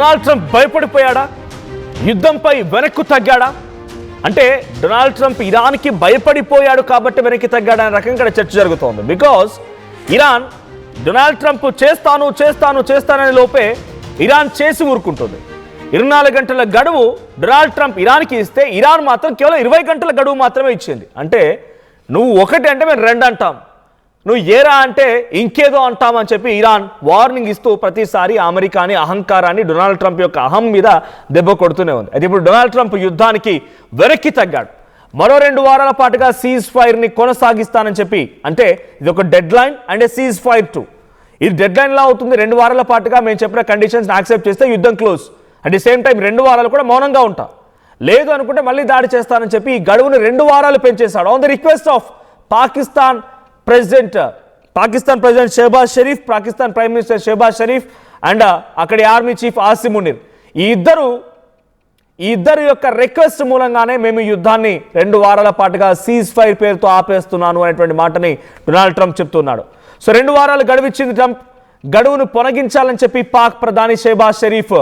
Donald Trump భయపడిపోయాడా? యుద్ధంపై వెనక్కు తగ్గాడా? అంటే Donald Trump ఇరాన్కి భయపడిపోయాడు కాబట్టి వెనక్కి తగ్గాడా అనే రకంగా చర్చ జరుగుతోంది. బికాజ్ ఇరాన్ డొనాల్డ్ ట్రంప్ చేస్తానని లోపే ఇరాన్ చేసి ఊరుకుంటుంది. 24 గంటల గడువు డొనాల్డ్ ట్రంప్ ఇరాన్కి ఇస్తే ఇరాన్ మాత్రం కేవలం 20 గంటల గడువు మాత్రమే ఇచ్చింది. అంటే నువ్వు ఒకటి అంటే మేము 2 అంటాం, నువ్వు ఏరా అంటే ఇంకేదో అంటామని చెప్పి ఇరాన్ వార్నింగ్ ఇస్తూ ప్రతిసారి అమెరికాని అహంకారాన్ని డొనాల్డ్ ట్రంప్ యొక్క అహం మీద దెబ్బ కొడుతూనే ఉంది. అయితే ఇప్పుడు డొనాల్డ్ ట్రంప్ యుద్ధానికి వెనక్కి తగ్గాడు. మరో 2 వారాల పాటుగా సీజ్ ఫైర్ని కొనసాగిస్తానని చెప్పి, అంటే ఇది ఒక dead line and cease fire 2. ఇది డెడ్ లైన్ లా అవుతుంది. 2 వారాల పాటుగా మేము చెప్పిన కండిషన్స్ యాక్సెప్ట్ చేస్తే యుద్ధం close. At the same time 2 వారాలు కూడా మౌనంగా ఉంటా, లేదు అనుకుంటే మళ్ళీ దాడి చేస్తానని చెప్పి ఈ గడువును 2 వారాలు పెంచేశాడు. On the request of Pakistan president Shehbaz Sharif, Pakistan prime minister Shehbaz Sharif and అక్కడి ఆర్మీ చీఫ్ ఆసిమ్ మునీర్, ఈ ఇద్దరు యొక్క రిక్వెస్ట్ మూలంగానే మేము యుద్ధాన్ని 2 వారాల పాటుగా సీజ్ ఫైర్ పేరుతో ఆపేస్తున్నాను అనేటువంటి మాటని డొనాల్డ్ ట్రంప్ చెప్తున్నాడు. సో 2 వారాలు గడువిచ్చింది ట్రంప్. గడువును పొనగించాలని చెప్పి పాక్ ప్రధాని షెహబాజ్ షరీఫ్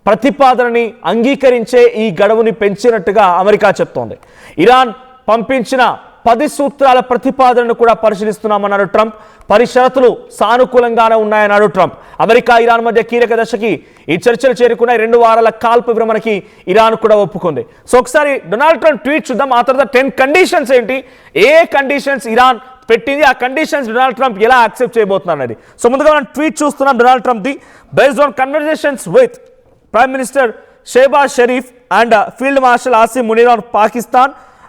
ప్రతిపాదనని అంగీకరించే ఈ గడువుని పెంచినట్టుగా అమెరికా చెప్తోంది. ఇరాన్ పంపించిన 10 సూత్రాల ప్రతిపాదనను కూడా పరిశీలిస్తున్నామన్నాడు ట్రంప్. పరిషరతులు సానుకూలంగానే ఉన్నాయన్నాడు ట్రంప్. అమెరికా ఇరాన్ మధ్య కీలక దశకి ఈ చర్చలు చేరుకున్నాయి. 2 వారాల కాల్పు విరమణకి ఇరాన్ కూడా ఒప్పుకుంది. సో ఒకసారి డొనాల్డ్ ట్రంప్ ట్వీట్ చూద్దాం. ఆ తర్వాత 10 కండిషన్స్ ఏంటి, ఏ కండిషన్స్ ఇరాన్ పెట్టింది, ఆ కండిషన్స్ డొనాల్డ్ ట్రంప్ ఎలా యాక్సెప్ట్ చేయబోతున్నారు అనేది. సో ముందుగా మనం ట్వీట్ చూస్తున్నాం Donald Trump the. Based on conversations with Prime Minister Shehbaz Sharif and Field Marshal Asim Munir of Pakistan,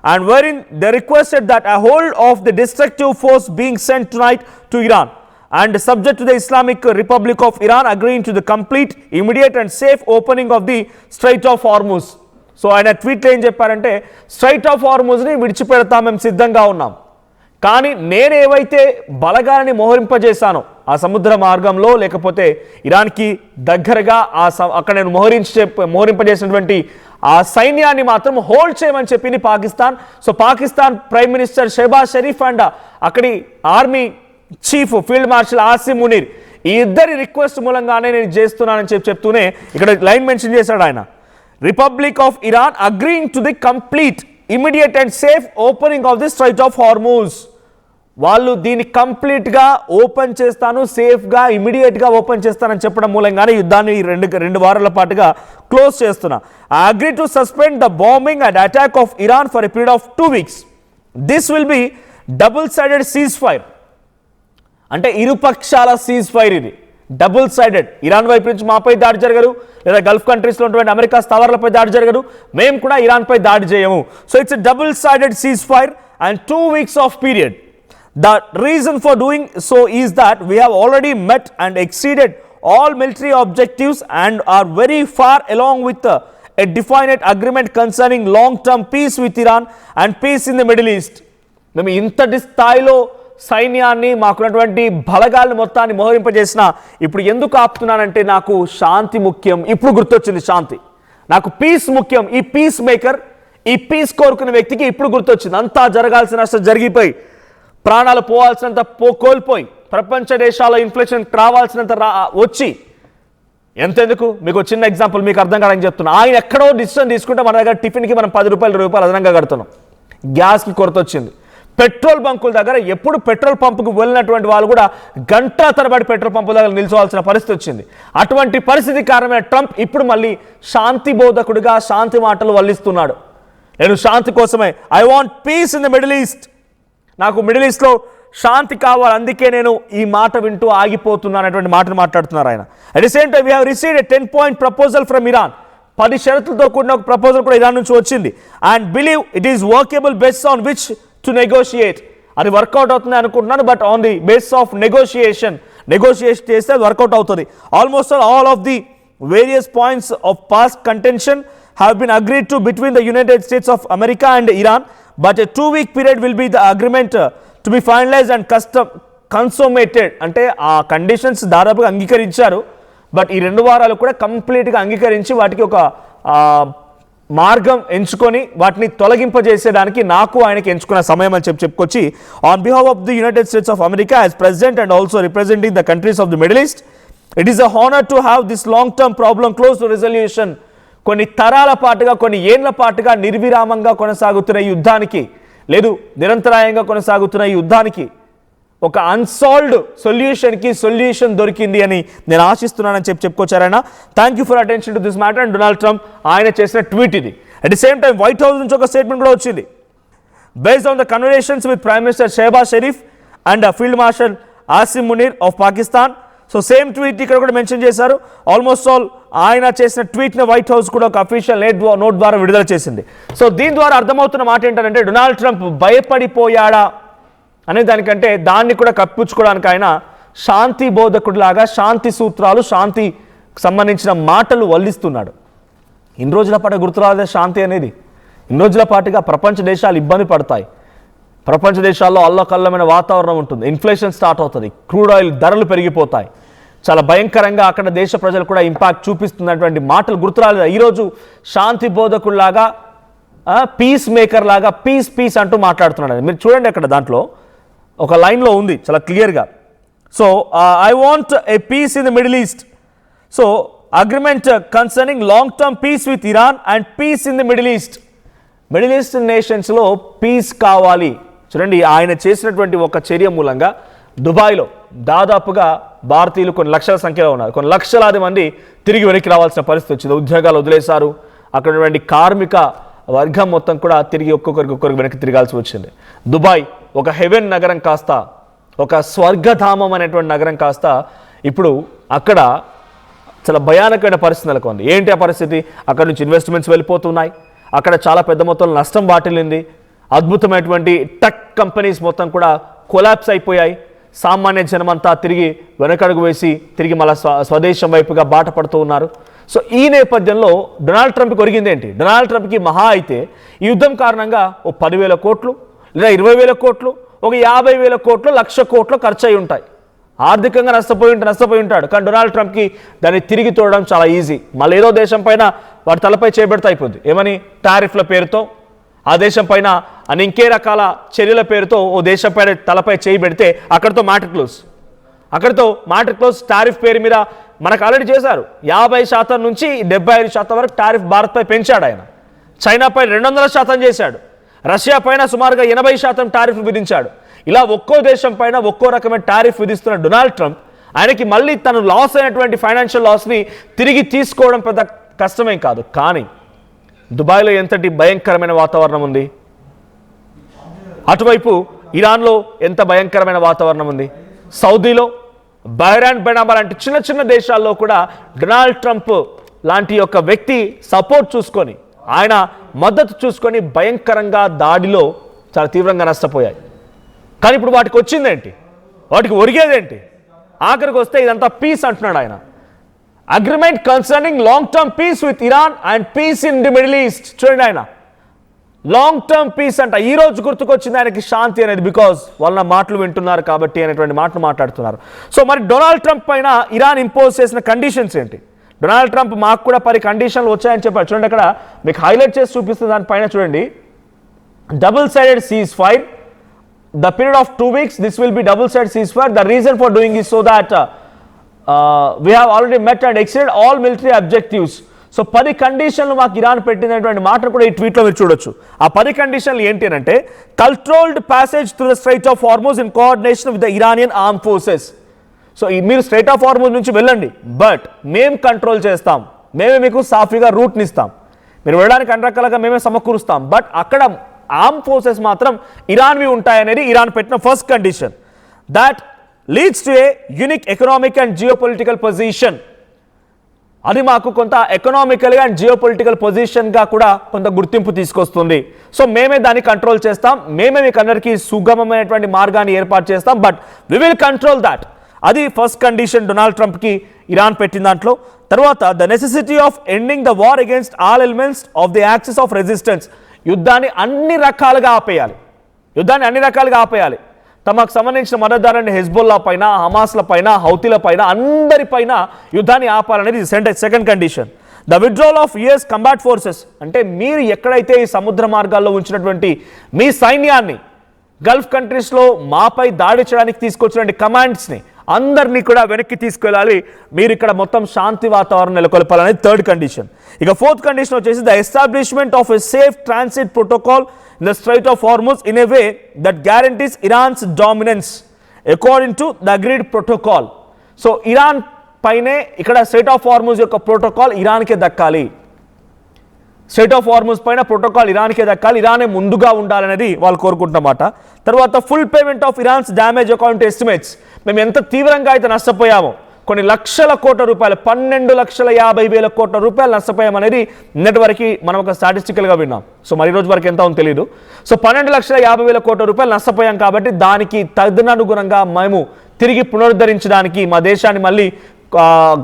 and wherein they requested that a hold of the destructive force being sent tonight to Iran and subject to the Islamic Republic of Iran agreeing to the complete, immediate and safe opening of the Strait of Hormuz. So ఆయన ట్వీట్లో ఏం చెప్పారంటే, straight of హార్ముజ్ని విడిచిపెడతాం, మేము సిద్ధంగా ఉన్నాం, కానీ నేను ఏవైతే బలగాలని మోహరింపజేశానో ఆ సముద్ర మార్గంలో లేకపోతే ఇరాన్కి దగ్గరగా అక్కడ నేను మోహరింపజేసినటువంటి ఆ సైన్యాన్ని మాత్రం హోల్డ్ చేయమని చెప్పింది Pakistan. So Pakistan prime minister Shehbaz Sharif and అక్కడి army chief field marshal Asim Munir, ఈ ఇద్దరి రిక్వెస్ట్ మూలంగానే నేను చేస్తున్నానని చెప్తూనే ఇక్కడ లైన్ మెన్షన్ చేశాడు ఆయన. Republic of Iran agreeing to the complete, immediate and safe opening of the straight of Hormuz. వాళ్ళు దీన్ని కంప్లీట్గా ఓపెన్ చేస్తాను, సేఫ్గా ఇమీడియట్గా ఓపెన్ చేస్తానని చెప్పడం మూలంగానే యుద్ధాన్ని 2 వారాల పాటుగా క్లోజ్ చేస్తున్నా. I agree to suspend the bombing and attack of Iran for a period of 2 weeks. This will be double sided cease fire. అంటే ఇరుపక్షాల సీజ్ ఫైర్ ఇది, డబుల్ సైడెడ్. ఇరాన్ వైపు నుంచి మాపై దాడి జరగదు, లేదా గల్ఫ్ కంట్రీస్లో ఉన్నటువంటి అమెరికా స్థావరాలపై దాడి జరగదు, మేము కూడా ఇరాన్పై దాడి చేయము. So it's a double sided cease fire and 2 weeks of period. The reason for doing so is that we have already met and exceeded all military objectives and are very far along with a definite agreement concerning long-term peace with Iran and peace in the Middle East. మేము ఇంతటి స్థాయిలో సైన్యాన్ని మాకున్నటువంటి బలగాలను మొత్తాన్ని మోహరింపజేసిన ఇప్పుడు ఎందుకు ఆపుతున్నానంటే నాకు శాంతి ముఖ్యం. ఇప్పుడు గుర్తొచ్చింది శాంతి, నాకు పీస్ ముఖ్యం. ఈ పీస్ మేకర్, ఈ పీస్ కోరుకునే వ్యక్తికి ఇప్పుడు గుర్తొచ్చింది. అంతా జరగాల్సిన నష్టం జరిగిపోయి, ప్రాణాలు పోవాల్సినంత కోల్పోయి, ప్రపంచ దేశాల్లో ఇన్ఫ్లేషన్ రావాల్సినంత వచ్చి, ఎంతెందుకు మీకు చిన్న ఎగ్జాంపుల్ మీకు అర్థం కాదని చెప్తున్నా. ఆయన ఎక్కడో డిసిషన్ తీసుకుంటే మన దగ్గర టిఫిన్కి మనం 10 రూపాయలు అదనంగా కడుతున్నాం. గ్యాస్కి కొరత వచ్చింది. పెట్రోల్ బంకుల దగ్గర ఎప్పుడు పెట్రోల్ పంపుకు వెళ్ళినటువంటి వాళ్ళు కూడా గంటల తరబడి పెట్రోల్ పంపుల దగ్గర నిల్చోవాల్సిన పరిస్థితి వచ్చింది. అటువంటి పరిస్థితి కారణమైన ట్రంప్ ఇప్పుడు మళ్ళీ శాంతి బోధకుడిగా శాంతి మాటలు వల్లిస్తున్నాడు. నేను శాంతి కోసమే, I want peace in the Middle east, నాకు మిడిల్ ఈస్ట్లో శాంతి కావాలి, అందుకే నేను ఈ మాట వింటూ ఆగిపోతున్నాను అనేటువంటి మాటను మాట్లాడుతున్నారు ఆయన. At the same time we have received a 10-point proposal from Iran. 10 షరతులతో కూడిన ఒక ప్రపోజల్ కూడా ఇరాన్ నుంచి వచ్చింది. And believe it is workable based on which to negotiate. అది వర్కౌట్ అవుతుంది అనుకుంటున్నాను, but on the base of negotiation చేస్తే అది వర్కౌట్ అవుతుంది. Almost all of the various points of past contention have been agreed to between the United States of America and Iran. But a 2-week period will be the agreement to be finalized and consummated. అంటే ఆ conditions దాదాపుగా అంగీకరించారు, but ఈ 2 వారాలు కూడా కంప్లీట్గా అంగీకరించి వాటికి ఒక మార్గం ఎంచుకొని వాటిని తొలగింపజేసేదానికి నాకు ఆయనకి ఎంచుకున్న సమయం అని చెప్పుకొచ్చి, on behalf of the United States of America as president and also representing the countries of the Middle East, it is a honour to have this long term problem close to resolution. కొన్ని తరాల పాటుగా, కొన్ని ఏండ్ల పాటుగా నిర్విరామంగా కొనసాగుతున్న ఈ యుద్ధానికి, లేదు నిరంతరాయంగా కొనసాగుతున్న ఈ యుద్ధానికి ఒక అన్సాల్వ్డ్ సొల్యూషన్ దొరికింది అని నేను ఆశిస్తున్నానని చెప్పుకొచ్చారైనా. Thank you for attention to this matter. And Donald Trump ఆయన చేసిన ట్వీట్ ఇది. At the same time White House నుంచి ఒక స్టేట్మెంట్ కూడా వచ్చింది. Based on the conversations with prime minister Shehbaz Sharif and field marshal Asim Munir of Pakistan. So same tweet ఇక్కడ కూడా mention చేశారు. ఆల్మోస్ట్ ఆల్ ఆయన చేసిన ట్వీట్ని వైట్ హౌస్ కూడా ఒక అఫీషియల్ నోట్ ద్వారా విడుదల చేసింది. సో దీని ద్వారా అర్థమవుతున్న మాట ఏంటంటే డొనాల్డ్ ట్రంప్ భయపడిపోయాడా అనే దానికంటే దాన్ని కూడా కప్పించుకోవడానికి ఆయన శాంతి బోధకుడిలాగా శాంతి సూత్రాలు, శాంతికి సంబంధించిన మాటలు వల్లిస్తున్నాడు. ఇన్ని రోజుల పాటు గుర్తురాదే శాంతి అనేది. ఇన్ని రోజుల పాటుగా ప్రపంచ దేశాలు ఇబ్బంది పడతాయి. ప్రపంచ దేశాల్లో అల్లకల్లమైన వాతావరణం ఉంటుంది. ఇన్ఫ్లేషన్ స్టార్ట్ అవుతుంది. క్రూడ్ ఆయిల్ ధరలు పెరిగిపోతాయి. చాలా భయంకరంగా అక్కడ దేశ ప్రజలు కూడా ఇంపాక్ట్ చూపిస్తున్నటువంటి మాటలు గుర్తురాలేదు. ఈరోజు శాంతి బోధకుల్లాగా, పీస్ మేకర్ లాగా పీస్ అంటూ మాట్లాడుతున్నాడు. మీరు చూడండి అక్కడ దాంట్లో ఒక లైన్లో ఉంది చాలా క్లియర్గా. So I want a peace in the Middle East. So agreement concerning long term peace with Iran and peace in the Middle East. Middle East నేషన్స్లో పీస్ కావాలి. చూడండి ఆయన చేసినటువంటి ఒక చర్య మూలంగా దుబాయ్లో దాదాపుగా భారతీయులు కొన్ని లక్షల సంఖ్యలో ఉన్నారు. కొన్ని లక్షలాది మంది తిరిగి వెనక్కి రావాల్సిన పరిస్థితి వచ్చింది. ఉద్యోగాలు వదిలేశారు. అక్కడ ఉన్నటువంటి కార్మిక వర్గం మొత్తం కూడా తిరిగి ఒక్కొక్కరికి వెనక్కి తిరగాల్సి వచ్చింది. దుబాయ్ ఒక హెవెన్ నగరం కాస్త ఒక స్వర్గధామం అనేటువంటి నగరం కాస్త ఇప్పుడు అక్కడ చాలా భయానకమైన పరిస్థితి నెలకొంది. ఏంటి ఆ పరిస్థితి? అక్కడ నుంచి ఇన్వెస్ట్మెంట్స్ వెళ్ళిపోతున్నాయి. అక్కడ చాలా పెద్ద మొత్తంలో నష్టం వాటిల్లింది. అద్భుతమైనటువంటి టెక్ కంపెనీస్ మొత్తం కూడా కొలాప్స్ అయిపోయాయి. సామాన్య జనమంతా తిరిగి వెనకడుగు వేసి తిరిగి మళ్ళీ స్వదేశం వైపుగా బాట పడుతూ ఉన్నారు. సో ఈ నేపథ్యంలో డొనాల్డ్ ట్రంప్కి ఒరిగింది ఏంటి? డొనాల్డ్ ట్రంప్కి మహా అయితే ఈ యుద్ధం కారణంగా ఓ 10,000 కోట్లు లేదా 20,000 కోట్లు, ఒక 50,000 కోట్లు, 1,00,000 కోట్లు ఖర్చు అయి ఉంటాయి. ఆర్థికంగా నష్టపోయి ఉంటాడు. కానీ డొనాల్డ్ ట్రంప్కి దాన్ని తిరిగి తోడడం చాలా ఈజీ. మళ్ళీ ఏదో దేశం పైన వాటి తలపై చేయబెడితే అయిపోద్ది. ఏమని? టారిఫ్ల పేరుతో ఆ దేశం పైన అని ఇంకే రకాల చర్యల పేరుతో ఓ దేశం పైన తలపై చేయి పెడితే అక్కడితో మ్యాటర్ క్లోజ్. టారిఫ్ పేరు మీద మనకు ఆల్రెడీ చేశారు. 50% నుంచి 75% వరకు టారిఫ్ భారత్పై పెంచాడు ఆయన. చైనాపై 200% చేశాడు. రష్యా పైన సుమారుగా 80% టారిఫ్ విధించాడు. ఇలా ఒక్కో దేశం పైన ఒక్కో రకమైన టారిఫ్ విధిస్తున్న డొనాల్డ్ ట్రంప్ ఆయనకి మళ్ళీ తను లాస్ అయినటువంటి ఫైనాన్షియల్ లాస్ని తిరిగి తీసుకోవడం పెద్ద కష్టమేం కాదు. కానీ దుబాయ్లో ఎంతటి భయంకరమైన వాతావరణం ఉంది, అటువైపు ఇరాన్లో ఎంత భయంకరమైన వాతావరణం ఉంది, సౌదీలో, బహ్రెయిన్, బెనామా లాంటి చిన్న చిన్న దేశాల్లో కూడా డొనాల్డ్ ట్రంప్ లాంటి యొక్క వ్యక్తి సపోర్ట్ చూసుకొని, ఆయన మద్దతు చూసుకొని భయంకరంగా దాడిలో చాలా తీవ్రంగా నష్టపోయాయి. కానీ ఇప్పుడు వాటికి వచ్చిందేంటి? వాటికి ఒరిగేదేంటి? ఆఖరికి వస్తే ఇదంతా పీస్ అంటున్నాడు ఆయన. Agreement concerning long term peace with Iran and peace in the Middle East. చూడండి ఆయన లాంగ్ టర్మ్ పీస్ అంట. ఈ రోజు గుర్తుకొచ్చింది ఆయనకి శాంతి అనేది. బికాజ్ వాళ్ళ మాటలు వింటున్నారు కాబట్టి అనేటువంటి మాటలు మాట్లాడుతున్నారు. సో మరి డొనాల్డ్ ట్రంప్ పైన ఇరాన్ ఇంపోజ్ చేసిన కండిషన్స్ ఏంటి? డొనాల్డ్ ట్రంప్ మాకు కూడా 10 కండిషన్లు వచ్చాయని చెప్పారు. చూడండి అక్కడ మీకు హైలైట్ చేసి చూపిస్తుంది. దానిపైన చూడండి, double sided cease fire, the period of 2 weeks, this will be double-sided ceasefire. The reason for doing is so that we have already met and exceeded all military objectives. So 10 కండిషన్లు మాకు Iran పెట్టినటువంటి మాటను కూడా ఈ ట్వీట్లో మీరు చూడొచ్చు. ఆ 10 కండిషన్లు ఏంటి అంటే, controlled passage through the straight of Hormuz in coordination with the Iranian arm forces. So మీరు స్ట్రైట్ ఆఫ్ హార్మూజ్ నుంచి వెళ్ళండి, బట్ మేము కంట్రోల్ చేస్తాం, మేమే మీకు సాఫీగా రూట్ని ఇస్తాం, మీరు వెళ్ళడానికి అన్ని రకాలుగా మేమే సమకూరుస్తాం, బట్ అక్కడ ఆర్మ్ ఫోర్సెస్ మాత్రం ఇరాన్వి ఉంటాయనేది ఇరాన్ పెట్టిన first condition. That leads to a unique economic and geopolitical position. అది మాకు కొంత ఎకనామికల్గా అండ్ జియోపొలిటికల్ పొజిషన్గా కూడా కొంత గుర్తింపు తీసుకొస్తుంది. సో మేమే దాన్ని కంట్రోల్ చేస్తాం, మేమే మీకు అందరికీ సుగమమైనటువంటి మార్గాన్ని ఏర్పాటు చేస్తాం, but we will control that. అది ఫస్ట్ కండిషన్ డొనాల్డ్ ట్రంప్కి ఇరాన్ పెట్టిన దాంట్లో. తర్వాత the necessity of ending the war against all elements of the axis of resistance. యుద్ధాన్ని అన్ని రకాలుగా ఆపేయాలి. తమకు సంబంధించిన మద్దతుదారుని హెజ్బుల్లా పైన, హమాస్ల పైన, హౌతీల పైన, అందరిపైన యుద్ధాన్ని ఆపాలనేది second condition. The withdrawal of US combat forces. అంటే మీరు ఎక్కడైతే ఈ సముద్ర మార్గాల్లో ఉంచినటువంటి మీ సైన్యాన్ని, గల్ఫ్ కంట్రీస్లో మాపై దాడి చేయడానికి తీసుకొచ్చినటువంటి కమాండ్స్ని అందరినీ కూడా వెనక్కి తీసుకెళ్ళాలి, మీరు ఇక్కడ మొత్తం శాంతి వాతావరణం నెలకొల్పాలనేది థర్డ్ కండిషన్. ఇక ఫోర్త్ కండిషన్ వచ్చేసి the establishment of a safe transit protocol in the straight of Hormuz in a way that guarantees Iran's dominance according to the agreed protocol. So Iran పైనే ఇక్కడ స్ట్రైట్ ఆఫ్ హార్ముజ్ యొక్క protocol ఇరాన్కే దక్కాలి, straight of Hormuz పైన protocol ఇరాన్కే దక్కాలి, ఇరానే ముందుగా ఉండాలనేది వాళ్ళు కోరుకుంటున్నమాట. తర్వాత full payment of Iran's damage account estimates, మేము ఎంత తీవ్రంగా అయితే నష్టపోయామో, కొన్ని లక్షల కోట్ల రూపాయలు, 12,50,000 కోట్ల రూపాయలు నష్టపోయామనేది నిన్నటి వరకు మనం ఒక స్టాటిస్టికల్గా విన్నాం. సో మరి రోజు వరకు ఎంత ఉందో తెలియదు. సో 12,50,000 కోట్ల రూపాయలు నష్టపోయాం కాబట్టి దానికి తదనుగుణంగా మేము తిరిగి పునరుద్ధరించడానికి, మా దేశాన్ని మళ్ళీ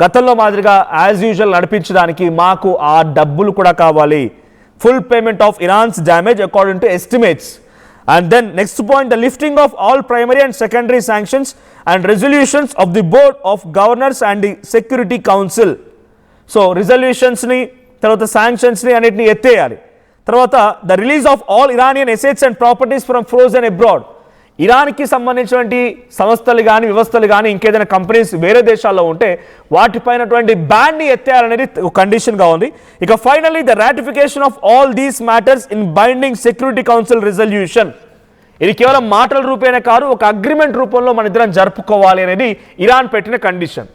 గతంలో మాదిరిగా యాజ్ యూజువల్ నడిపించడానికి మాకు ఆ డబ్బులు కూడా కావాలి. Full payment of Iran's damage according to estimates. And then next point, the lifting of all primary and secondary sanctions and resolutions of the board of governors and the security council. So రిజల్యూషన్స్ని, తర్వాత శాంక్షన్స్ని అన్నిటిని ఎత్తేయాలి. తర్వాత the release of all Iranian assets and properties from frozen abroad, ఇరాన్కి సంబంధించినటువంటి సంస్థలు కానీ వ్యవస్థలు కానీ ఇంకేదైనా కంపెనీస్ వేరే దేశాల్లో ఉంటే వాటిపైనటువంటి బ్యాన్ని ఎత్తేయాలనేది కండిషన్గా ఉంది. ఇక finally the ratification of all these matters in binding security council resolution. ఇది కేవలం మాటల రూపేనే కాదు, ఒక అగ్రిమెంట్ రూపంలో మన ఇద్దరం జరుపుకోవాలి అనేది ఇరాన్ పెట్టిన కండిషన్.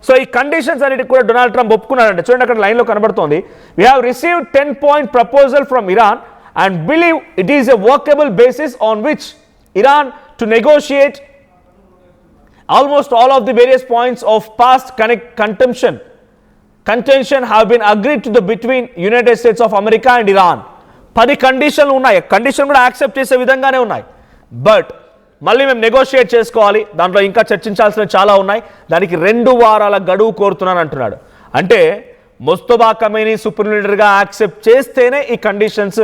సో ఈ కండిషన్స్ అన్నిటికి కూడా డొనాల్డ్ ట్రంప్ ఒప్పుకున్నారంటే చూడండి, అక్కడ లైన్లో కనబడుతోంది, we have received 10-point proposal from Iran and believe it is a workable basis on which Iran to negotiate almost all of the various points of past contention have been agreed to the between United States of America and Iran. 10 కండిషన్లు ఉన్నాయి, condition కూడా accept చేసే విధంగానే ఉన్నాయి. But మళ్ళీ మేము negotiate చేసుకోవాలి, దాంట్లో ఇంకా చర్చించాల్సిన చాలా ఉన్నాయి, దానికి 2 వారాల గడువు కోరుతున్నాను అంటున్నాడు. అంటే ముస్తఫా ఖమేనీ సుప్రీం లీడర్గా యాక్సెప్ట్ చేస్తేనే ఈ కండిషన్స్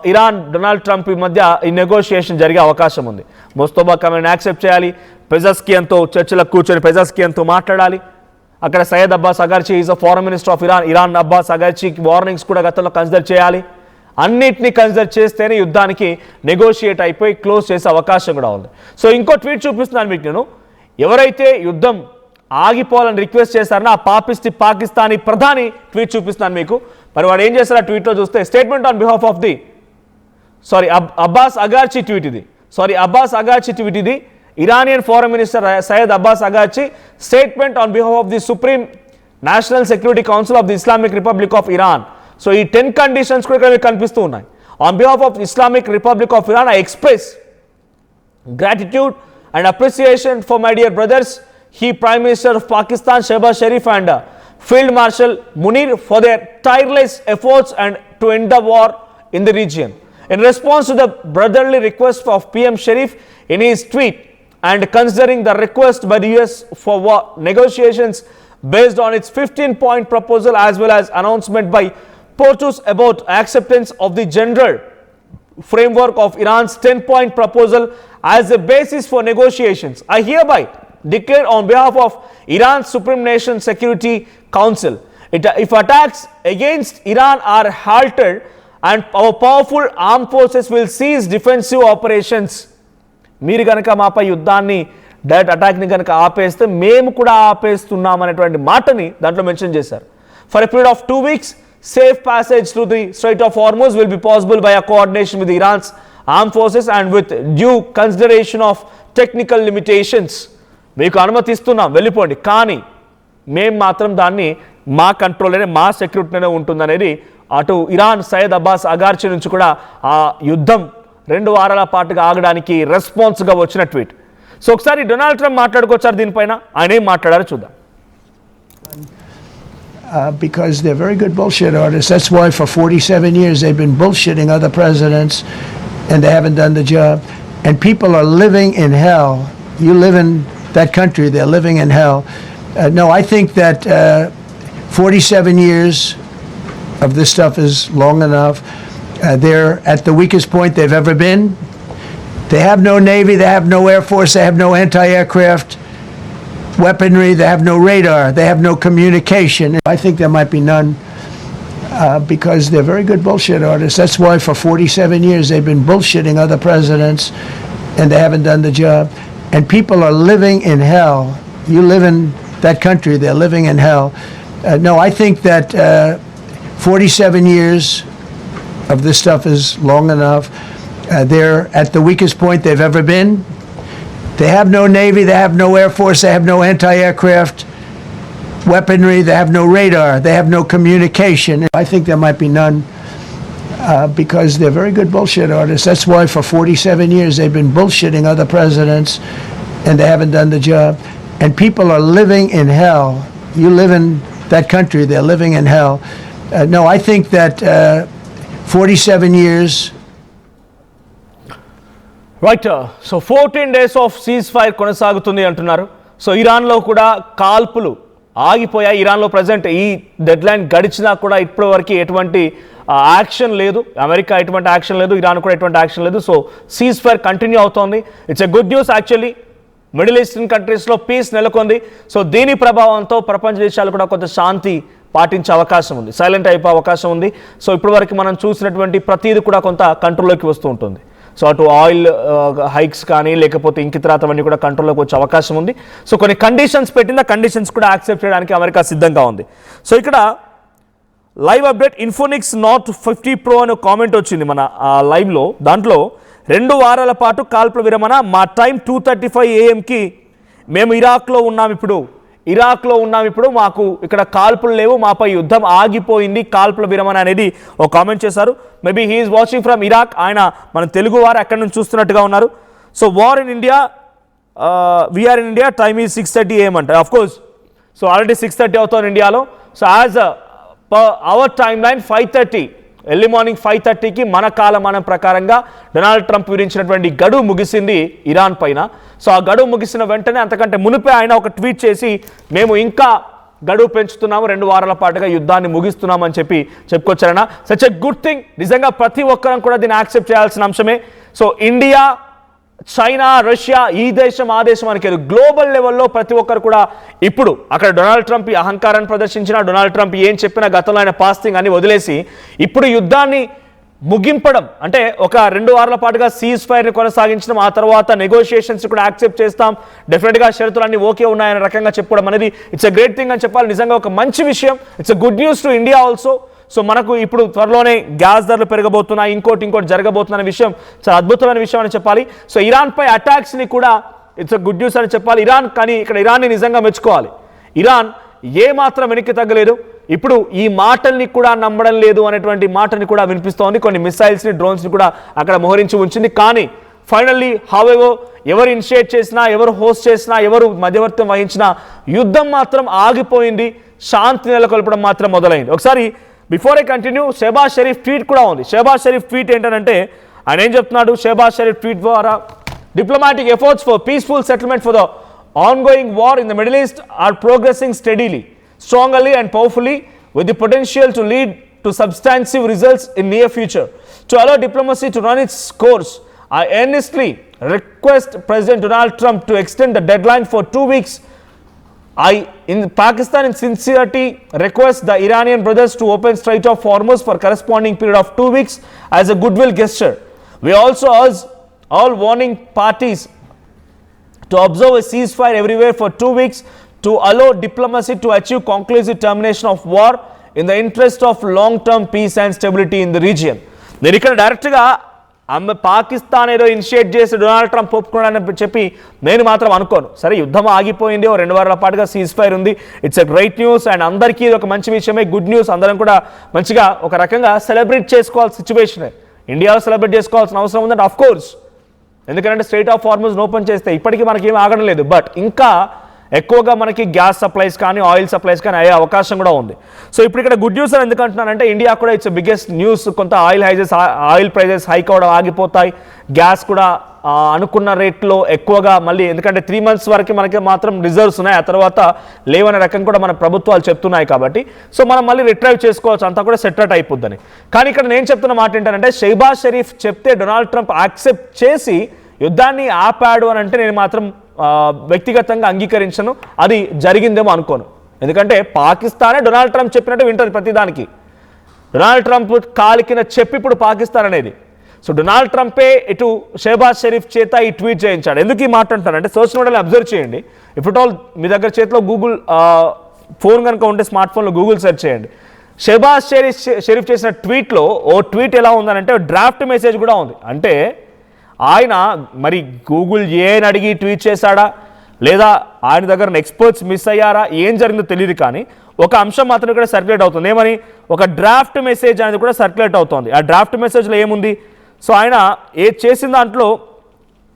ఇరాన్ డొనాల్డ్ ట్రంప్ మధ్య ఈ నెగోషియేషన్ జరిగే అవకాశం ఉంది. ముస్తఫా ఖమేనీ యాక్సెప్ట్ చేయాలి, పెజెస్కియన్తో చర్చలకు కూర్చొని పెజెస్కియన్తో మాట్లాడాలి. అక్కడ Seyed Abbas Araghchi is a foreign minister of Iran Abbas అగార్చికి వార్నింగ్స్ కూడా గతంలో కన్సిడర్ చేయాలి. అన్నిటినీ కన్సిడర్ చేస్తేనే యుద్ధానికి నెగోషియేట్ అయిపోయి క్లోజ్ చేసే అవకాశం కూడా ఉంది. సో ఇంకో ట్వీట్ చూపిస్తున్నాను మీకు నేను, ఎవరైతే యుద్ధం ఆగిపోవాలని రిక్వెస్ట్ చేశారని ఆ పాకిస్తానీ ప్రధాని ట్వీట్ చూపిస్తున్నాను మీకు. మరి వాడు ఏం చేశారు ఆ ట్వీట్లో చూస్తే, statement on behalf of the Abbas Araghchi tweet ఇది, అబ్బాస్ అగార్చి ట్వీట్ ఇది, Iranian foreign minister Seyed Abbas Araghchi statement on behalf of the supreme national security council of the Islamic Republic of Iran. So ఈ 10 conditions కూడా ఇక్కడ కనిపిస్తూ ఉన్నాయి. On behalf of Islamic Republic of Iran I express gratitude and appreciation for my dear brothers, Prime Minister of Pakistan Shehbaz Sharif and Field Marshal Munir for their tireless efforts and to end the war in the region. In response to the brotherly request of PM Sharif in his tweet and considering the request by the US for war negotiations based on its 15-point proposal as well as announcement by Portus about acceptance of the general framework of Iran's 10-point proposal as a basis for negotiations, I hereby declare on behalf of Iran's Supreme Nation Security Council, if attacks against Iran are halted and our powerful armed forces will cease defensive operations. మీరు కనుక మాపై యుద్ధాన్ని direct అటాక్ని కనుక ఆపేస్తే మేము కూడా ఆపేస్తున్నాం అనేటువంటి మాటని దాంట్లో మెన్షన్ చేశారు. For a period of 2 weeks, safe passage through the Strait of Hormuz will be possible by a coordination with Iran's armed forces and with due consideration of technical limitations. మీకు అనుమతిస్తున్నాం వెళ్ళిపోండి, కానీ మేము మాత్రం దాన్ని మా కంట్రోల్లోనే మా సెక్యూరిటీలోనే ఉంటుందనేది అటు ఇరాన్ సయ్యద్ అబ్బాస్ అగార్చి నుంచి కూడా ఆ యుద్ధం 2 వారాల పాటుగా ఆగడానికి రెస్పాన్స్గా వచ్చిన ట్వీట్. సో ఒకసారి డొనాల్డ్ ట్రంప్ మాట్లాడుకొచ్చారు దీనిపైన, ఆయన ఏం మాట్లాడారో చూద్దాం. Because they're very good bullshit artists. That's why for 47 years they've been bullshitting other presidents and they haven't done the job. And people are living in hell. You live in that country, they're living in hell. No, I think that 47 years of this stuff is long enough. They're at the weakest point they've ever been. They have no Navy, they have no Air Force, they have no anti-aircraft weaponry, they have no radar, they have no communication. I think there might be none because they're very good bullshit artists. That's why for 47 years they've been bullshitting other presidents and they haven't done the job. and people are living in hell. You live in that country, they're living in hell. No, I think that 47 years of this stuff is long enough. They're at the weakest point they've ever been. They have no Navy, they have no Air Force, they have no anti-aircraft weaponry, they have no radar, they have no communication. I think there might be none because they're very good bullshit artists. That's why for 47 years they've been bullshitting other presidents and they haven't done the job. And people are living in hell. You live in that country, they're living in hell. No, I think that 47 years. Right. So 14 days of cease fire కొనసాగుతుంది అంటున్నారు. So ఇరాన్లో కూడా కాల్పులు ఆగిపోయాయి. ఇరాన్లో present ఈ dead line గడిచినా కూడా ఇప్పటి వరకు ఎటువంటి యాక్షన్ లేదు. అమెరికా ఎటువంటి యాక్షన్ లేదు, ఇరాన్ కూడా ఎటువంటి యాక్షన్ లేదు. సో సీజ్ ఫైర్ కంటిన్యూ అవుతోంది. It's a good news actually. Middle eastern కంట్రీస్లో పీస్ నెలకొంది. సో దీని ప్రభావంతో ప్రపంచ దేశాలు కూడా కొంత శాంతి పాటించే అవకాశం ఉంది, సైలెంట్ అయిపోయే అవకాశం ఉంది. సో ఇప్పటివరకు మనం చూసినటువంటి ప్రతిదీ కూడా కొంత కంట్రోల్లోకి వస్తూ ఉంటుంది. సో అటు ఆయిల్ హైక్స్ కానీ లేకపోతే ఇంకితరాతవన్నీ కూడా కంట్రోల్లోకి వచ్చే అవకాశం ఉంది. సో కొన్ని కండిషన్స్ పెట్టింది, ఆ కండిషన్స్ కూడా యాక్సెప్ట్ చేయడానికి అమెరికా సిద్ధంగా ఉంది. సో ఇక్కడ లైవ్ అప్డేట్ ఇన్ఫోనిక్స్ నాట్ 50 Pro అనే కామెంట్ వచ్చింది మన లైవ్లో. దాంట్లో 2 వారాల పాటు కాల్పుల విరమణ, మా టైం 2:35 AM మేము ఇరాక్లో ఉన్నాం ఇప్పుడు మాకు ఇక్కడ కాల్పులు లేవు, మాపై యుద్ధం ఆగిపోయింది, కాల్పుల విరమణ అనేది ఒక కామెంట్ చేశారు. Maybe he is watching from Iraq. ఆయన మన తెలుగు వారు అక్కడి నుంచి చూస్తున్నట్టుగా ఉన్నారు. So war in India, we are in India, time is 6:30 AM అంట. ఆఫ్ కోర్స్ సో ఆల్రెడీ 6:30 అవుతుంది ఇండియాలో. So as our time line 5:30 early morning 5:30కి మన కాలమానం ప్రకారంగా డొనాల్డ్ ట్రంప్ విధించినటువంటి గడువు ముగిసింది ఇరాన్ పైన. సో ఆ గడువు ముగిసిన వెంటనే అంతకంటే మునిపే ఆయన ఒక ట్వీట్ చేసి మేము ఇంకా గడువు పెంచుతున్నాము, 2 వారాల పాటుగా యుద్ధాన్ని ముగిస్తున్నామని చెప్పుకొచ్చారన్న. Such a good thing. నిజంగా ప్రతి ఒక్కరం కూడా దీన్ని యాక్సెప్ట్ చేయాల్సిన అంశమే. సో ఇండియా, చైనా, రష్యా, ఈ దేశం ఆ దేశం అని కాదు, గ్లోబల్ లెవెల్లో ప్రతి ఒక్కరు కూడా ఇప్పుడు అక్కడ డొనాల్డ్ ట్రంప్ ఈ అహంకారాన్ని ప్రదర్శించిన, డొనాల్డ్ ట్రంప్ ఏం చెప్పినా గతంలో ఆయన పాస్టింగ్ అని వదిలేసి ఇప్పుడు యుద్ధాన్ని ముగింపడం అంటే ఒక 2 వారాల పాటుగా సీజ్ ఫైర్ని కొనసాగించడం, ఆ తర్వాత నెగోషియేషన్స్ కూడా యాక్సెప్ట్ చేస్తాం, డెఫినెట్గా షరతులన్నీ ఓకే ఉన్నాయని రకంగా చెప్పుకోవడం అనేది ఇట్స్ ఎ గ్రేట్ థింగ్ అని చెప్పాలి. నిజంగా ఒక మంచి విషయం. It's a good news to India also. So మనకు ఇప్పుడు త్వరలోనే గ్యాస్ ధరలు పెరగబోతున్నాయి, ఇంకోటి జరగబోతున్న విషయం చాలా అద్భుతమైన విషయం అని చెప్పాలి. సో ఇరాన్పై అటాక్స్ని కూడా ఇట్స్ ఎ గుడ్ న్యూస్ అని చెప్పాలి. ఇరాన్ కానీ ఇక్కడ ఇరాన్ని నిజంగా మెచ్చుకోవాలి. ఇరాన్ ఏ మాత్రం వెనక్కి తగ్గలేదు. ఇప్పుడు ఈ మాటల్ని కూడా నమ్మడం లేదు అనేటువంటి మాటని కూడా వినిపిస్తోంది. కొన్ని మిసైల్స్ని, డ్రోన్స్ని కూడా అక్కడ మోహరించి ఉంచింది. కానీ ఫైనల్లీ హౌఎవర్ ఎవరు ఇనిషియేట్ చేసినా, ఎవరు హోస్ట్ చేసినా, ఎవరు మధ్యవర్తం వహించినా యుద్ధం మాత్రం ఆగిపోయింది, శాంతి నెలకొల్పడం మాత్రం మొదలైంది. ఒకసారి before I continue, Shehbaz Sharif tweet కూడా ఉంది. షెహబాజ్ షరీఫ్ ట్వీట్ ఏంటంటే ఆయన ఏం చెప్తున్నాడు? షెహబాజ్ షరీఫ్ ట్వీట్ ద్వారా diplomatic efforts for peaceful settlement for the ongoing war in the Middle East are progressing steadily, strongly and powerfully with the potential to lead to substantive results in near future. To allow diplomacy to run its course, I earnestly request President Donald Trump to extend the deadline for 2 weeks. Pakistan in sincerity request the Iranian brothers to open Strait of Hormuz for corresponding period of 2 weeks as a goodwill gesture. We also urge all warning parties to observe a ceasefire everywhere for 2 weeks to allow diplomacy to achieve conclusive termination of war in the interest of long-term peace and stability in the region. నేను ఇక్కడ డైరెక్ట్గా పాకిస్తాన్ ఏదో initiate చేసి Donald Trump ఒప్పుకున్నాడని చెప్పి నేను మాత్రం అనుకోను. సరే యుద్ధం ఆగిపోయింది, 2 వారాల పాటుగా సీజ్ ఫైర్ ఉంది, it's a great news and అందరికీ ఇది ఒక మంచి విషయమే, గుడ్ న్యూస్. అందరం కూడా మంచిగా ఒక రకంగా సెలబ్రేట్ చేసుకోవాల్సిన సిచ్యువేషనే. ఇండియాలో సెలబ్రేట్ చేసుకోవాల్సిన అవసరం ఉందంటే ఆఫ్ కోర్స్, ఎందుకంటే స్ట్రైట్ ఆఫ్ హార్మజ్ ఓపెన్ చేస్తే ఇప్పటికీ మనకి ఏం ఆగడం లేదు. బట్ ఇంకా ఎక్కువగా మనకి గ్యాస్ సప్లైస్ కానీ ఆయిల్ సప్లైస్ కానీ అయ్యే అవకాశం కూడా ఉంది. సో ఇప్పుడు ఇక్కడ గుడ్ న్యూస్ అని ఎందుకు అంటున్నానంటే ఇండియా కూడా ఇట్స్ బిగ్గెస్ట్ న్యూస్. కొంత ఆయిల్ ప్రైజెస్ హైక్ అవడం ఆగిపోతాయి, గ్యాస్ కూడా అనుకున్న రేట్లో ఎక్కువగా మళ్ళీ, ఎందుకంటే 3 months వరకు మనకి మాత్రం రిజర్వ్స్ ఉన్నాయి, ఆ తర్వాత లేవనే రకం కూడా మన ప్రభుత్వాలు చెప్తున్నాయి. కాబట్టి సో మనం మళ్ళీ రిట్రైవ్ చేసుకోవచ్చు, అంతా కూడా సెటరేట్ అయిపోద్దని. కానీ ఇక్కడ నేను చెప్తున్న మాట ఏంటంటే షెహబాజ్ షరీఫ్ చెప్తే డొనాల్డ్ ట్రంప్ యాక్సెప్ట్ చేసి యుద్ధాన్ని ఆపాడు అని అంటే నేను మాత్రం వ్యక్తిగతంగా అంగీకరించను, అది జరిగిందేమో అనుకోను. ఎందుకంటే పాకిస్తానే డొనాల్డ్ ట్రంప్ చెప్పినట్టు వింటుంది ప్రతిదానికి. డొనాల్డ్ ట్రంప్ కాలికిన చెప్పి ఇప్పుడు పాకిస్తాన్ అనేది. సో డొనాల్డ్ ట్రంపే ఇటు షెహబాజ్ షరీఫ్ చేత ఈ ట్వీట్ చేయించాడు. ఎందుకు ఈ మాట అంటారంటే సోషల్ మీడియాలో అబ్జర్వ్ చేయండి. ఇఫ్ ఇట్ ఆల్ మీ దగ్గర చేతిలో గూగుల్ ఫోన్ కనుక ఉంటే స్మార్ట్ ఫోన్లో గూగుల్ సెర్చ్ చేయండి. షెహబాజ్ షరీఫ్ చేసిన ట్వీట్లో ఓ ట్వీట్ ఎలా ఉందనంటే డ్రాఫ్ట్ మెసేజ్ కూడా ఉంది. అంటే ఆయన మరి గూగుల్ ఏని అడిగి ట్వీట్ చేశాడా లేదా ఆయన దగ్గర ఎక్స్పర్ట్స్ మిస్ అయ్యారా ఏం జరిగిందో తెలియదు, కానీ ఒక అంశం మాత్రం ఇక్కడ సర్క్యులేట్ అవుతుంది. ఏమని? ఒక డ్రాఫ్ట్ మెసేజ్ అనేది కూడా సర్క్యులేట్ అవుతుంది. ఆ డ్రాఫ్ట్ మెసేజ్లో ఏముంది? సో ఆయన ఏది చేసిన దాంట్లో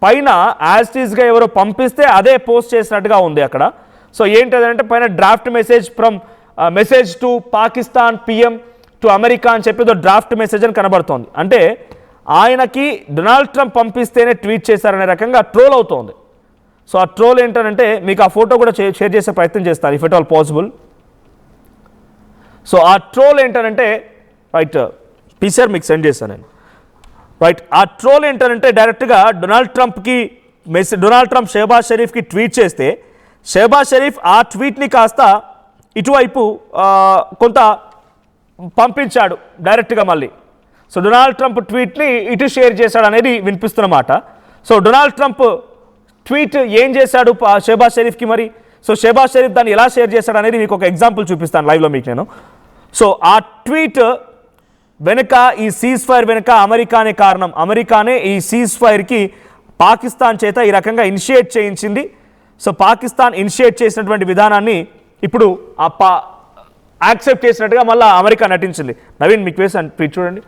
పైన యాజ్ టీజ్గా ఎవరో పంపిస్తే అదే పోస్ట్ చేసినట్టుగా ఉంది అక్కడ. సో ఏంటంటే పైన draft message from message to Pakistan PM to America అని చెప్పి డ్రాఫ్ట్ మెసేజ్ అని కనబడుతోంది. అంటే ఆయనకి డొనాల్డ్ ట్రంప్ పంపిస్తేనే ట్వీట్ చేశారనే రకంగా ట్రోల్ అవుతోంది. సో ఆ ట్రోల్ ఏంటంటే మీకు ఆ ఫోటో కూడా షేర్ చేసే ప్రయత్నం చేస్తారు if it all possible. So ఆ ట్రోల్ ఏంటంటే రైట్ పీసీఆర్ మీకు సెండ్ చేశాను నేను. రైట్ ఆ ట్రోల్ ఏంటంటే డైరెక్ట్గా డొనాల్డ్ ట్రంప్ షెహబాజ్ షరీఫ్కి ట్వీట్ చేస్తే షెహబాజ్ షరీఫ్ ఆ ట్వీట్ని కాస్త ఇటువైపు కొంత పంపించాడు డైరెక్ట్గా మళ్ళీ. సో డొనాల్డ్ ట్రంప్ ట్వీట్ని ఇటు షేర్ చేశాడు అనేది వినిపిస్తున్నమాట. సో డొనాల్డ్ ట్రంప్ ట్వీట్ ఏం చేశాడు షెహబాజ్ షరీఫ్కి మరి? సో షెహబాజ్ షరీఫ్ దాన్ని ఎలా షేర్ చేశాడు అనేది మీకు ఒక ఎగ్జాంపుల్ చూపిస్తాను లైవ్లో మీకు నేను. సో ఆ ట్వీట్ వెనుక ఈ సీజ్ ఫైర్ వెనుక అమెరికానే కారణం. అమెరికానే ఈ సీజ్ ఫైర్కి పాకిస్తాన్ చేత ఈ రకంగా ఇనిషియేట్ చేయించింది. సో పాకిస్తాన్ ఇనిషియేట్ చేసినటువంటి విధానాన్ని ఇప్పుడు యాక్సెప్ట్ చేసినట్టుగా మళ్ళీ అమెరికా నటించింది. నవీన్ మీకు వేసాను ట్వీట్ చూడండి.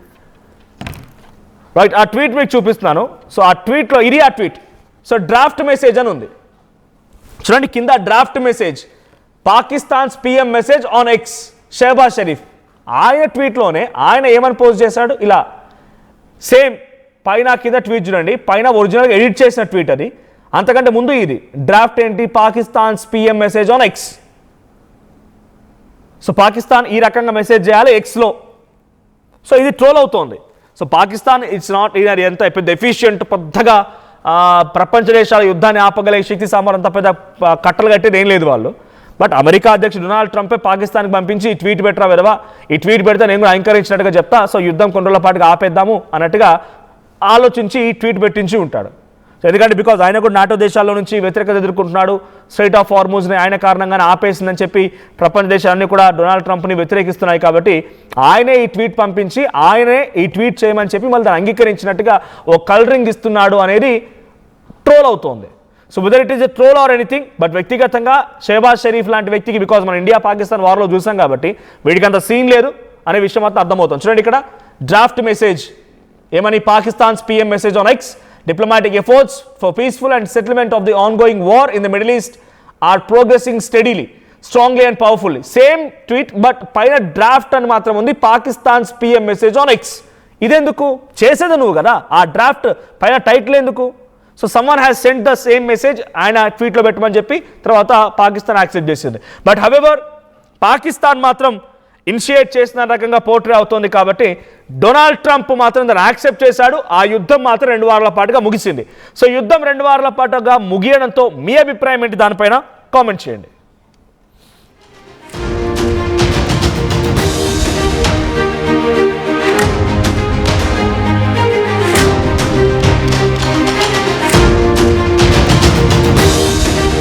రైట్ ఆ ట్వీట్ మీకు చూపిస్తున్నాను. సో ఆ ట్వీట్లో ఇది ఆ ట్వీట్. సో డ్రాఫ్ట్ మెసేజ్ అని ఉంది చూడండి కింద. Draft message Pakistan's PM message on X Shehbaz Sharif. ఆయన ట్వీట్లోనే ఆయన ఏమని పోస్ట్ చేశాడు? ఇలా సేమ్ పైన కింద ట్వీట్ చూడండి. పైన ఒరిజినల్గా ఎడిట్ చేసిన ట్వీట్ అది. అంతకంటే ముందు ఇది డ్రాఫ్ట్ ఏంటి? Pakistan's PM message on X. So Pakistan ఈ రకంగా మెసేజ్ చేయాలి ఎక్స్లో. సో ఇది ట్రోల్ అవుతోంది. సో పాకిస్తాన్ ఇట్స్ నాట్ ఎంత పెద్ద ఎఫిషియంట్ పెద్దగా ప్రపంచ దేశాల యుద్ధాన్ని ఆపగలిగే శక్తి సామర్థ్యం అంత పెద్ద కట్టలు కట్టేది ఏం లేదు వాళ్ళు. బట్ అమెరికా అధ్యక్షుడు డొనాల్డ్ ట్రంపే పాకిస్తాన్కి పంపించి ఈ ట్వీట్ పెట్టరా విధవా, ఈ ట్వీట్ పెడితే నేను కూడా ఎంకరేజ్నట్టుగా చెప్తా, సో యుద్ధం కొన్ని రోజుల పాటుగా ఆపేద్దాము అన్నట్టుగా ఆలోచించి ఈ ట్వీట్ పెట్టించి ఉంటాడు. సో ఎందుకంటే బికాజ్ ఆయన కూడా నాటో దేశాల్లో నుంచి వ్యతిరేకత ఎదుర్కొంటున్నాడు. స్ట్రైట్ ఆఫ్ హార్మూజ్ని ఆయన కారణంగానే ఆపేసిందని చెప్పి ప్రపంచ దేశాలన్నీ కూడా డొనాల్డ్ ట్రంప్ని వ్యతిరేకిస్తున్నాయి. కాబట్టి ఆయనే ఈ ట్వీట్ పంపించి ఆయనే ఈ ట్వీట్ చేయమని చెప్పి మళ్ళీ దాన్ని అంగీకరించినట్టుగా ఓ కలరింగ్ ఇస్తున్నాడు అనేది ట్రోల్ అవుతోంది. So whether it is a troll or anything, but వ్యక్తిగతంగా షెహబాజ్ షరీఫ్ లాంటి వ్యక్తికి బికాజ్ మన ఇండియా పాకిస్తాన్ వార్లో చూసాం కాబట్టి వీడికి అంత సీన్ లేదు అనే విషయం మాత్రం అర్థమవుతుంది. చూడండి ఇక్కడ డ్రాఫ్ట్ మెసేజ్ ఏమని? Pakistan's PM message on X diplomatic efforts for peaceful and settlement of the ongoing war in the Middle East are progressing steadily, strongly and powerfully. Same tweet but పైన draft అని మాత్రం ఉంది. Pakistan's PM message on X. ఇదెందుకు? చేసేది నువ్వు కదా, ఆ draft పైన టైటిల్ ఎందుకు? So someone has sent the same message ఆయన ట్వీట్లో పెట్టమని చెప్పి తర్వాత పాకిస్తాన్ యాక్సెప్ట్ చేసింది. బట్ హవెవర్ పాకిస్తాన్ మాత్రం ఇనిషియేట్ చేసిన రకంగా పోర్ట్రే అవుతోంది కాబట్టి డొనాల్డ్ ట్రంప్ మాత్రం దాన్ని యాక్సెప్ట్ చేశాడు. ఆ యుద్ధం మాత్రం 2 వారాల పాటుగా ముగిసింది. సో యుద్ధం 2 వారాల పాటుగా ముగియడంతో మీ అభిప్రాయం ఏంటి దానిపైన కామెంట్ చేయండి.